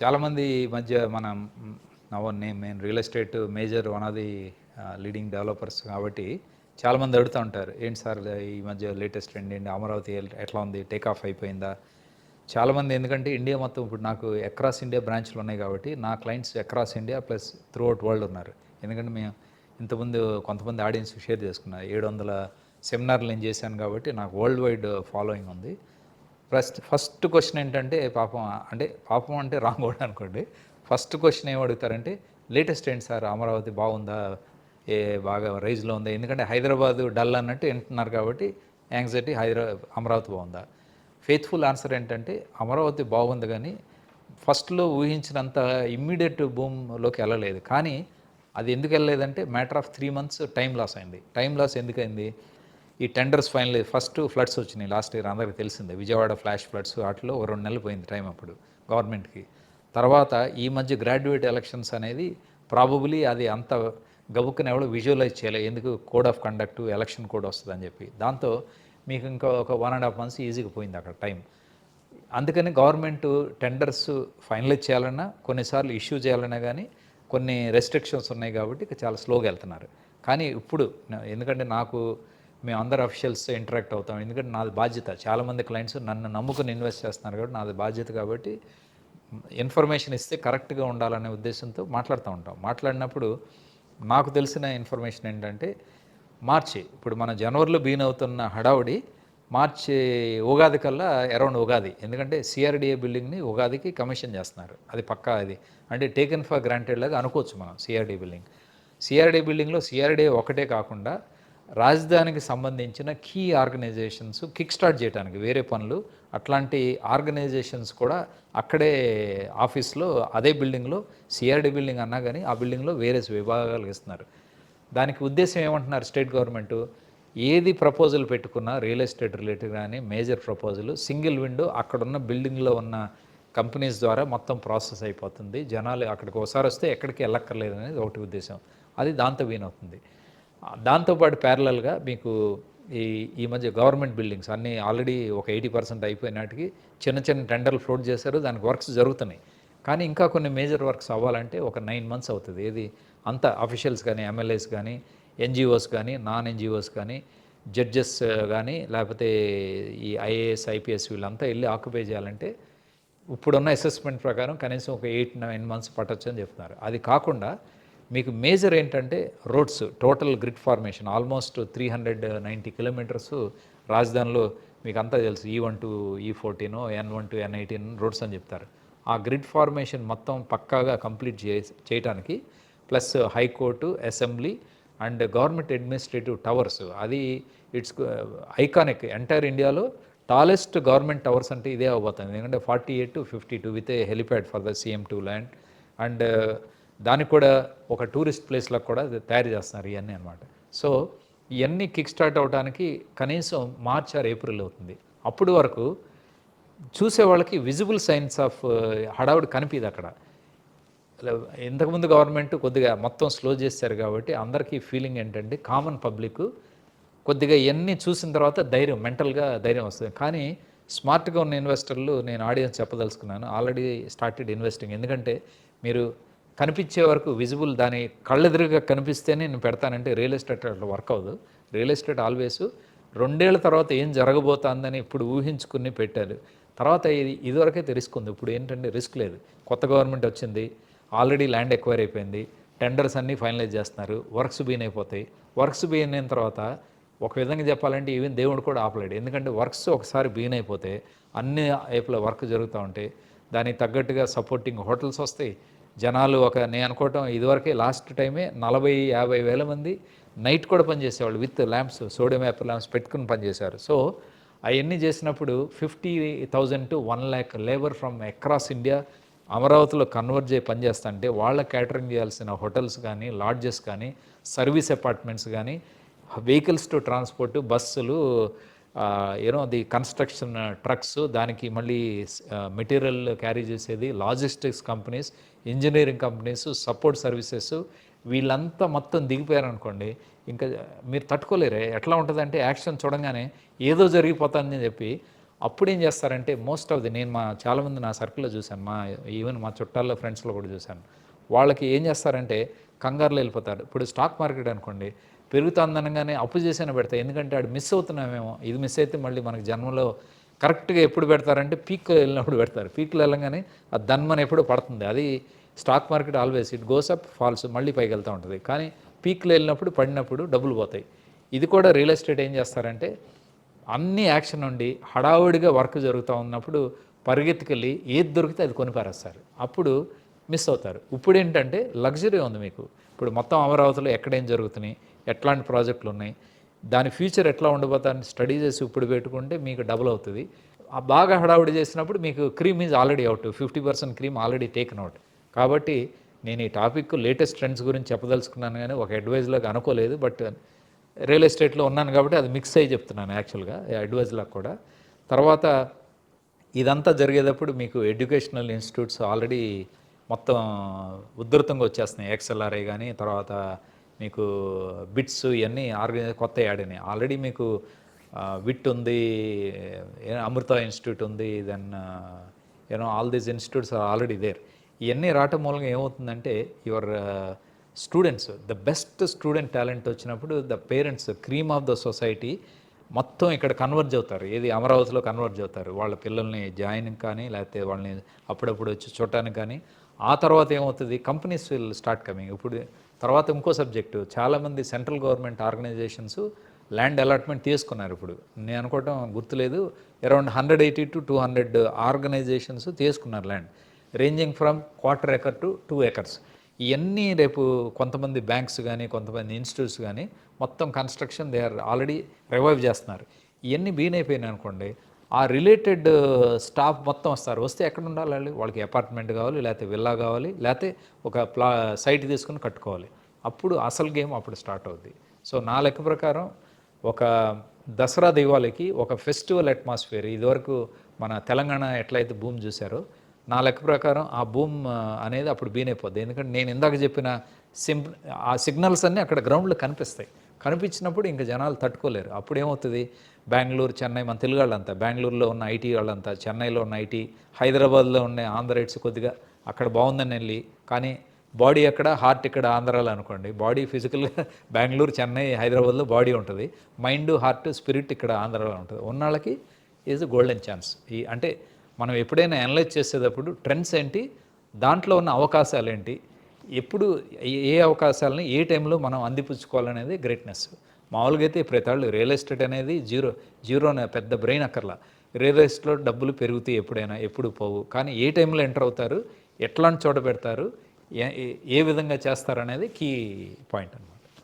చాలామంది ఈ మధ్య మనం నేను real estate major one of the leading developers కాబట్టి చాలామంది అడుగుతూ ఉంటారు, ఏంటి సార్ ఈ మధ్య లేటెస్ట్ ట్రెండ్ ఏంటి, అమరావతి ఎట్లా ఉంది, టేక్ ఆఫ్ అయిపోయిందా? చాలామంది ఎందుకంటే ఇండియా మొత్తం ఇప్పుడు నాకు అక్రాస్ ఇండియా బ్రాంచ్లు ఉన్నాయి కాబట్టి నా clients across India plus through out world ఉన్నారు. ఎందుకంటే మేము ఇంతకుముందు కొంతమంది ఆడియన్స్ షేర్ చేసుకున్నారు, 700 సెమినార్లు నేను చేశాను కాబట్టి నాకు వరల్డ్ వైడ్ ఫాలోయింగ్ ఉంది. ఫస్ట్ క్వశ్చన్ ఏంటంటే పాపం అంటే రాంగ్ కూడా అనుకోండి. ఫస్ట్ క్వశ్చన్ ఏం అడుగుతారంటే, లేటెస్ట్ ఏంటి సార్, అమరావతి బాగుందా, బాగా రైజ్లో ఉందా? ఎందుకంటే హైదరాబాద్ డల్ అన్నట్టు వింటున్నారు కాబట్టి యాంగ్జైటీ అమరావతి బాగుందా. ఫెయిత్ఫుల్ ఆన్సర్ ఏంటంటే అమరావతి బాగుంది, కానీ ఫస్ట్లో ఊహించినంత ఇమ్మీడియట్ బూమ్లోకి వెళ్ళలేదు. కానీ అది ఎందుకు వెళ్ళలేదంటే matter of 3 months time loss అయింది. టైం లాస్ ఎందుకైంది? ఈ టెండర్స్ ఫైనల్ ఫస్ట్ ఫ్లడ్స్ వచ్చినాయి లాస్ట్ ఇయర్, అందరికీ తెలిసిందే, విజయవాడ ఫ్లాష్ ఫ్లడ్స్, వాటిలో 2 నెలలు పోయింది టైం అప్పుడు గవర్నమెంట్కి. తర్వాత ఈ మధ్య గ్రాడ్యుయేట్ ఎలక్షన్స్ అనేది ప్రాబబులీ అది అంత గబుక్కుని ఎవడో విజువలైజ్ చేయలేదు, ఎందుకు code of conduct election code వస్తుందని చెప్పి. దాంతో మీకు ఇంకా ఒక 1.5 months ఈజీగా పోయింది అక్కడ టైం. అందుకని గవర్నమెంట్ టెండర్స్ ఫైనలైజ్ చేయాలన్నా, కొన్నిసార్లు ఇష్యూ చేయాలన్నా కానీ కొన్ని రెస్ట్రిక్షన్స్ ఉన్నాయి కాబట్టి చాలా స్లోగా వెళ్తున్నారు. కానీ ఇప్పుడు ఎందుకంటే మేము అందరు అఫీషియల్స్ ఇంటరాక్ట్ అవుతాం, ఎందుకంటే నాది బాధ్యత. చాలామంది క్లయింట్స్ నన్ను నమ్ముకుని ఇన్వెస్ట్ చేస్తున్నారు కాబట్టి నాది బాధ్యత. కాబట్టి ఇన్ఫర్మేషన్ ఇస్తే కరెక్ట్గా ఉండాలనే ఉద్దేశంతో మాట్లాడుతూ ఉంటాం. మాట్లాడినప్పుడు నాకు తెలిసిన ఇన్ఫర్మేషన్ ఏంటంటే, ఇప్పుడు మన జనవరిలో బీన్ అవుతున్న హడావుడి మార్చి ఉగాది కల్లా అరౌండ్ ఉగాది, ఎందుకంటే సిఆర్డిఏ బిల్డింగ్ని ఉగాదికి కమిషన్ చేస్తున్నారు. అది పక్కా, అది అంటే టేకెన్ ఫర్ గ్రాంటెడ్ లాగా అనుకోవచ్చు మనం. సిఆర్డిఏ బిల్డింగ్లో సిఆర్డిఏ ఒకటే కాకుండా రాజధానికి సంబంధించిన కీ ఆర్గనైజేషన్స్ కిక్ స్టార్ట్ చేయడానికి వేరే పనులు, అట్లాంటి ఆర్గనైజేషన్స్ కూడా అక్కడే ఆఫీస్లో అదే బిల్డింగ్లో, సిఆర్డీ బిల్డింగ్ అన్నా కానీ ఆ బిల్డింగ్లో వేరే విభాగాలు ఇస్తున్నారు. దానికి ఉద్దేశం ఏమంటున్నారు స్టేట్ గవర్నమెంటు, ఏది ప్రపోజల్ పెట్టుకున్నా రియల్ ఎస్టేట్ రిలేటెడ్ కానీ మేజర్ ప్రపోజల్ సింగిల్ విండో అక్కడున్న బిల్డింగ్లో ఉన్న కంపెనీస్ ద్వారా మొత్తం ప్రాసెస్ అయిపోతుంది, జనాలు అక్కడికి ఒకసారి వస్తే ఎక్కడికి వెళ్ళక్కర్లేదు అనేది ఒకటి ఉద్దేశం. అది దాంతో వీనవుతుంది. దాంతోపాటు ప్యారలల్గా మీకు ఈ మధ్య గవర్నమెంట్ బిల్డింగ్స్ అన్నీ ఆల్రెడీ ఒక 80% అయిపోయినాటికి చిన్న చిన్న టెండర్లు ఫ్లోట్ చేశారు, దానికి వర్క్స్ జరుగుతున్నాయి. కానీ ఇంకా కొన్ని మేజర్ వర్క్స్ అవ్వాలంటే ఒక 9 months అవుతుంది. ఏది అంతా అఫీషియల్స్ కానీ, ఎమ్మెల్యేస్ కానీ, ఎన్జిఓస్ కానీ, నాన్ ఎన్జిఓస్ కానీ, జడ్జెస్ కానీ, లేకపోతే ఈ ఐఏఎస్ ఐపీఎస్ వీళ్ళంతా వెళ్ళి ఆక్యుపై చేయాలంటే ఇప్పుడున్న అసెస్మెంట్ ప్రకారం కనీసం ఒక 8-9 months పట్టొచ్చు అని చెప్తున్నారు. అది కాకుండా మీకు మేజర్ ఏంటంటే roads, total grid formation almost 390 kilometers రాజధానిలో మీకు అంతా తెలుసు. E1 to E14, N1 to N18 roads అని చెప్తారు. ఆ గ్రిడ్ ఫార్మేషన్ మొత్తం పక్కాగా కంప్లీట్ చేయడానికి plus high court, assembly and government administrative towers, అది ఇట్స్ ఐకానిక్. ఎంటైర్ ఇండియాలో టాలెస్ట్ గవర్నమెంట్ టవర్స్ అంటే ఇదే అవబోతుంది, ఎందుకంటే 48 to 52 with a helipad for the CM2 land. And దానికి కూడా ఒక టూరిస్ట్ ప్లేస్లకు కూడా తయారు చేస్తున్నారు ఇవన్నీ అనమాట. సో ఇవన్నీ కిక్ స్టార్ట్ అవడానికి కనీసం మార్చ్ ఆర్ ఏప్రిల్ అవుతుంది. అప్పుడు వరకు చూసే వాళ్ళకి విజిబుల్ సైన్స్ ఆఫ్ హడావుడి కనిపిది అక్కడ. ఇంతకుముందు గవర్నమెంట్ కొద్దిగా మొత్తం స్లో చేశారు కాబట్టి అందరికీ ఫీలింగ్ ఏంటంటే కామన్ పబ్లిక్ కొద్దిగా ఇవన్నీ చూసిన తర్వాత మెంటల్గా ధైర్యం వస్తుంది. కానీ స్మార్ట్గా ఉన్న ఇన్వెస్టర్లు, నేను ఆడియన్స్ చెప్పదలుచుకున్నాను, ఆల్రెడీ స్టార్టెడ్ ఇన్వెస్టింగ్. ఎందుకంటే మీరు కనిపించే వరకు విజిబుల్, దాని కళ్ళెదురుగా కనిపిస్తేనే నేను పెడతానంటే రియల్ ఎస్టేట్ అట్లా వర్క్ అవ్వదు. రియల్ ఎస్టేట్ ఆల్వేస్ 2 ఏళ్ల తర్వాత ఏం జరగబోతుందని ఇప్పుడు ఊహించుకుని పెట్టారు. తర్వాత ఇదివరకైతే రిస్క్ ఉంది, ఇప్పుడు ఏంటంటే రిస్క్ లేదు. కొత్త గవర్నమెంట్ వచ్చింది, ఆల్రెడీ ల్యాండ్ ఎక్వైర్ అయిపోయింది, టెండర్స్ అన్నీ ఫైనలైజ్ చేస్తున్నారు, వర్క్స్ బీన్ అయిపోతాయి. వర్క్స్ బీన్ అయిన తర్వాత ఒక విధంగా చెప్పాలంటే ఈవెన్ దేవుడు కూడా ఆపలేడు. ఎందుకంటే వర్క్స్ ఒకసారి బీన్ అయిపోతే అన్ని వైపుల వర్క్ జరుగుతూ ఉంటే దానికి తగ్గట్టుగా సపోర్టింగ్ హోటల్స్ వస్తాయి. జనాలు నేను అనుకోవటం ఇదివరకే లాస్ట్ టైమే 40-50 వేల మంది నైట్ కూడా పనిచేసేవాళ్ళు with lamps, sodium vapour lamps పెట్టుకుని పనిచేశారు. సో అవన్నీ చేసినప్పుడు 50,000 to 1 lakh labour from across India అమరావతిలో కన్వర్ట్ చేసి పనిచేస్తుంటే వాళ్ళ క్యాటరింగ్ చేయాల్సిన హోటల్స్ కానీ, లాడ్జెస్ కానీ, సర్వీస్ అపార్ట్మెంట్స్ కానీ, వెహికల్స్ టు ట్రాన్స్పోర్ట్, బస్సులు, ది కన్స్ట్రక్షన్ ట్రక్స్, దానికి మళ్ళీ మెటీరియల్ క్యారీ చేసేది, logistics companies, engineering companies, support services, వీళ్ళంతా మొత్తం దిగిపోయారనుకోండి, ఇంకా మీరు తట్టుకోలేరే. ఎట్లా ఉంటుందంటే యాక్షన్ చూడంగానే ఏదో జరిగిపోతుందని చెప్పి అప్పుడు ఏం చేస్తారంటే మోస్ట్ ఆఫ్ ది నేను చాలామంది నా సర్కిల్లో చూశాను, ఈవెన్ మా చుట్టాల్లో ఫ్రెండ్స్లో కూడా చూశాను. వాళ్ళకి ఏం చేస్తారంటే కంగారులో వెళ్ళిపోతారు. ఇప్పుడు స్టాక్ మార్కెట్ అనుకోండి, పెరుగుతుందనగానే అప్పు చేసైనా పెడతాయి. ఎందుకంటే ఆడు మిస్ అవుతున్నామేమో, ఇది మిస్ అయితే మళ్ళీ మనకి జన్మలో కరెక్ట్గా ఎప్పుడు పెడతారంటే పీక్లో వెళ్ళినప్పుడు పెడతారు. పీక్లో వెళ్ళగానే ఆ ధన్మని ఎప్పుడు పడుతుంది. అది stock market always it goes up falls, మళ్ళీ పైకి వెళ్తూ ఉంటుంది. కానీ పీక్లో వెళ్ళినప్పుడు పడినప్పుడు డబ్బులు పోతాయి. ఇది కూడా రియల్ ఎస్టేట్ ఏం చేస్తారంటే అన్ని యాక్షన్ ఉండి హడావుడిగా వర్క్ జరుగుతూ ఉన్నప్పుడు పరిగెత్తుకెళ్ళి ఏది దొరికితే అది కొనిపారేస్తారు. అప్పుడు మిస్ అవుతారు. ఇప్పుడు ఏంటంటే లగ్జరీ ఉంది మీకు. ఇప్పుడు మొత్తం అమరావతిలో ఎక్కడేం జరుగుతున్నాయి, ఎట్లాంటి ప్రాజెక్టులు ఉన్నాయి, దాని ఫ్యూచర్ ఎట్లా ఉండబోతాన్ని స్టడీ చేసి ఇప్పుడు పెట్టుకుంటే మీకు డబుల్ అవుతుంది. ఆ బాగా హడావుడి చేసినప్పుడు మీకు cream is already out, 50% cream already taken out. కాబట్టి నేను ఈ టాపిక్ లేటెస్ట్ ట్రెండ్స్ గురించి చెప్పదలుచుకున్నాను, కానీ ఒక అడ్వైజ్లాగా అనుకోలేదు. బట్ రియల్ ఎస్టేట్లో ఉన్నాను కాబట్టి అది మిక్స్ అయ్యి చెప్తున్నాను యాక్చువల్గా అడ్వైజ్లాగా కూడా. తర్వాత ఇదంతా జరిగేటప్పుడు మీకు ఎడ్యుకేషనల్ ఇన్స్టిట్యూట్స్ ఆల్రెడీ మొత్తం ఉధృతంగా వచ్చేస్తున్నాయి. ఎక్స్ఎల్ఆర్ఐ కానీ, తర్వాత మీకు బిట్స్ ఇవన్నీ కొత్త యాడినాయి. ఆల్రెడీ మీకు విట్ ఉంది, అమృత ఇన్స్టిట్యూట్ ఉంది, then all these institutes are already there. ఇవన్నీ రావటం మూలంగా ఏమవుతుందంటే your students, the best student talent వచ్చినప్పుడు the parents, cream of the society మొత్తం ఇక్కడ కన్వర్జ్ అవుతారు. ఏది అమరావతిలో కన్వర్జ్ అవుతారు. వాళ్ళ పిల్లల్ని జాయిన్ కానీ, లేకపోతే వాళ్ళని అప్పుడప్పుడు వచ్చి చూడటానికి కానీ. ఆ తర్వాత ఏమవుతుంది, కంపెనీస్ విల్ స్టార్ట్ కమింగ్. ఇప్పుడు తర్వాత ఇంకో సబ్జెక్టు, చాలామంది central government organisations land allotment తీసుకున్నారు. ఇప్పుడు నేను అనుకోవటం గుర్తులేదు, అరౌండ్ 180 to 200 ఆర్గనైజేషన్స్ తీసుకున్నారు land, ranging from 1/4 acre to 2 acres. ఇవన్నీ రేపు కొంతమంది బ్యాంక్స్ కానీ, కొంతమంది ఇన్స్టిట్యూట్స్ కానీ మొత్తం construction they are already revive చేస్తున్నారు. ఇవన్నీ బీన్ అయిపోయినాయి అనుకోండి, ఆ రిలేటెడ్ స్టాఫ్ మొత్తం వస్తారు. వస్తే ఎక్కడ ఉండాలి వాళ్ళకి అపార్ట్మెంట్ కావాలి, లేకపోతే విల్లా కావాలి, లేకపోతే ఒక సైట్ తీసుకుని కట్టుకోవాలి. అప్పుడు అసలు గేమ్ అప్పుడు స్టార్ట్ అవుద్ది. సో నా లెక్క ప్రకారం ఒక దసరా దివాళికి ఒక ఫెస్టివల్ అట్మాస్ఫియర్, ఇదివరకు మన తెలంగాణ ఎట్లయితే భూమి చూశారో, నా లెక్క ప్రకారం ఆ భూమ్ అనేది అప్పుడు బీన్ అయిపోద్ది. ఎందుకంటే నేను ఇందాక చెప్పిన ఆ సిగ్నల్స్ అన్నీ అక్కడ గ్రౌండ్లో కనిపిస్తాయి. కనిపించినప్పుడు ఇంకా జనాలు తట్టుకోలేరు. అప్పుడు ఏమవుతుంది, బెంగళూరు, చెన్నై, మన తెలుగు వాళ్ళంతా, బెంగళూరులో ఉన్న ఐటీ వాళ్ళంతా, చెన్నైలో ఉన్న ఐటీ, హైదరాబాద్లో ఉన్న ఆంధ్రైట్స్ కొద్దిగా అక్కడ బాగుందని వెళ్ళి, కానీ బాడీ ఎక్కడ, హార్ట్ ఇక్కడ ఆంధ్రాలో అనుకోండి. బాడీ ఫిజికల్గా బెంగళూరు, చెన్నై, హైదరాబాద్లో బాడీ ఉంటుంది, మైండ్, హార్ట్, స్పిరిట్ ఇక్కడ ఆంధ్రాలో ఉంటుంది. ఉన్నాళ్ళకి ఈజ్ గోల్డెన్ ఛాన్స్. అంటే మనం ఎప్పుడైనా అనలైజ్ చేసేటప్పుడు ట్రెండ్స్ ఏంటి, దాంట్లో ఉన్న అవకాశాలు ఏంటి, ఎప్పుడు ఏ అవకాశాలని ఏ టైంలో మనం అందిపుచ్చుకోవాలనేది గ్రేట్నెస్. మామూలుగా అయితే ప్రతి రియల్ ఎస్టేట్ అనేది జీరో పెద్ద బ్రెయిన్ అక్కర్లా. రియల్ ఎస్టేట్లో డబ్బులు పెరుగుతాయి ఎప్పుడైనా, ఎప్పుడు పోవు. కానీ ఏ టైంలో ఎంటర్ అవుతారు, ఎట్లాంటి చోట పెడతారు, ఏ విధంగా చేస్తారు అనేది కీ పాయింట్ అన్నమాట.